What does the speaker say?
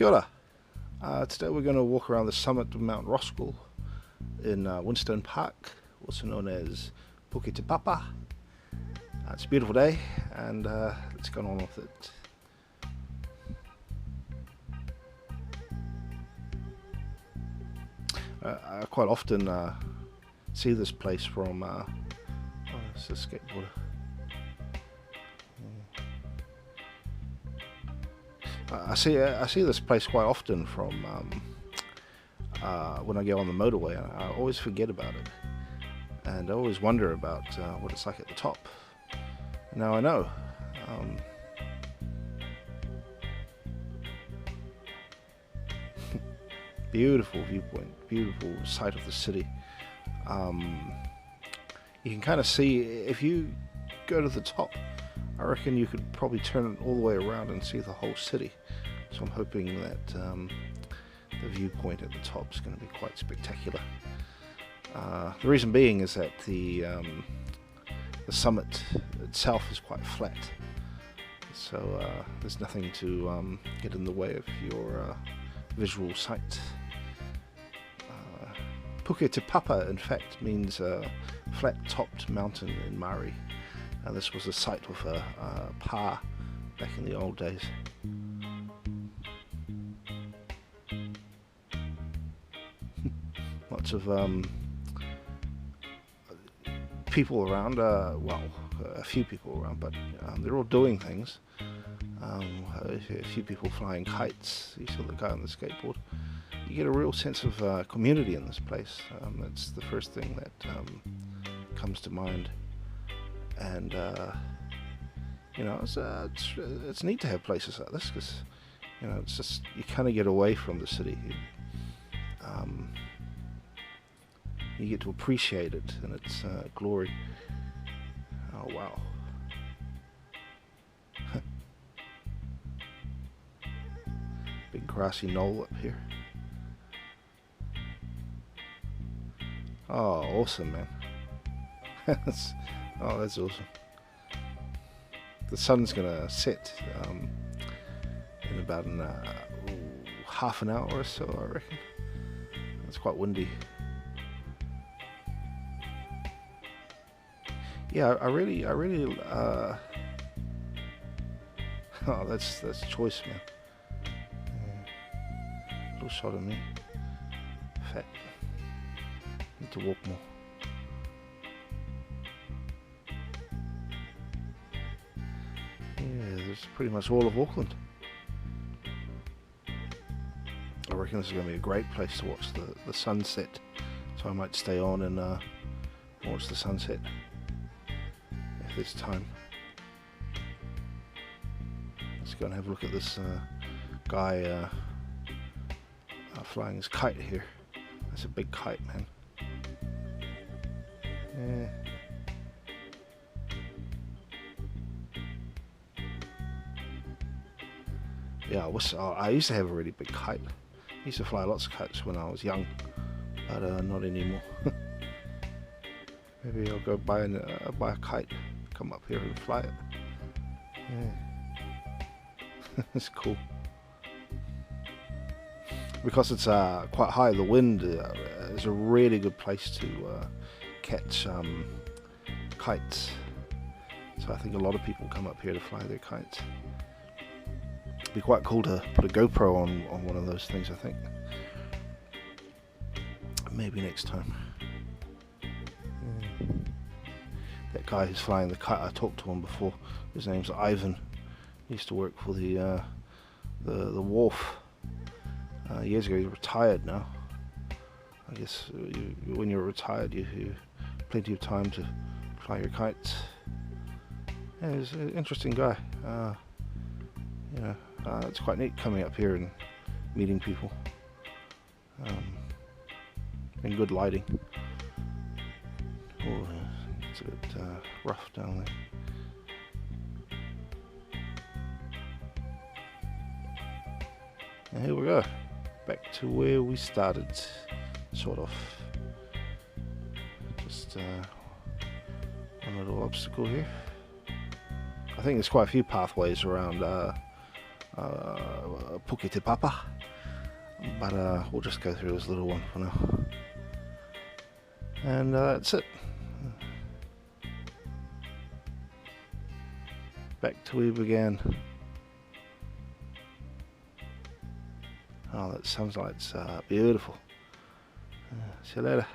Kia ora. Today we're going to walk around the summit of Mount Roskill in Winstone Park, also known as Puke Te Papa. It's a beautiful day and let's get on with it. I quite often see this place from oh, it's a skateboarder. I see this place quite often from when I go on the motorway. I always forget about it, and I always wonder about what it's like at the top. Now I know. Beautiful viewpoint, beautiful sight of the city. You can kind of see, if you go to the top, I reckon you could probably turn it all the way around and see the whole city. So I'm hoping that the viewpoint at the top is going to be quite spectacular. The reason being is that the summit itself is quite flat, so there's nothing to get in the way of your visual sight. Puke Te Papa, in fact, means flat-topped mountain in Māori. This was the site of a pā back in the old days. Lots of people around, well, a few people around, but they're all doing things. A few people flying kites. You saw the guy on the skateboard. You get a real sense of community in this place. That's the first thing that comes to mind. And you know, it's neat to have places like this, because you know, it's just, you kind of get away from the city. You get to appreciate it in its glory. Oh wow. Big grassy knoll up here. Oh, awesome, man. Oh, that's awesome. The sun's gonna set in about half an hour or so, I reckon. It's quite windy. Yeah, I really oh, that's choice, man. Yeah. Little shot of me. Fat. Need to walk more. Yeah, that's pretty much all of Auckland. I reckon this is going to be a great place to watch the sunset, so I might stay on and watch the sunset if there's time. Let's go and have a look at this guy flying his kite here. That's a big kite, man. Yeah. Yeah, I used to have a really big kite. I used to fly lots of kites when I was young, but not anymore. Maybe I'll go buy a kite, come up here and fly it. Yeah. It's cool. Because it's quite high, the wind is a really good place to catch kites. So I think a lot of people come up here to fly their kites. It'd be quite cool to put a GoPro on one of those things, I think. Maybe next time. Yeah. That guy who's flying the kite, I talked to him before. His name's Ivan. He used to work for the wharf. Years ago. He's retired now. I guess when you're retired, you have plenty of time to fly your kites. Yeah, he's an interesting guy. You know, it's quite neat coming up here and meeting people. And good lighting. Oh, it's a bit rough down there. And here we go, back to where we started, sort of. Just one little obstacle here. I think there's quite a few pathways around Puke Te Papa, but we'll just go through this little one for now. And that's it. Back to where we began. Oh, that sunlight's beautiful. See you later.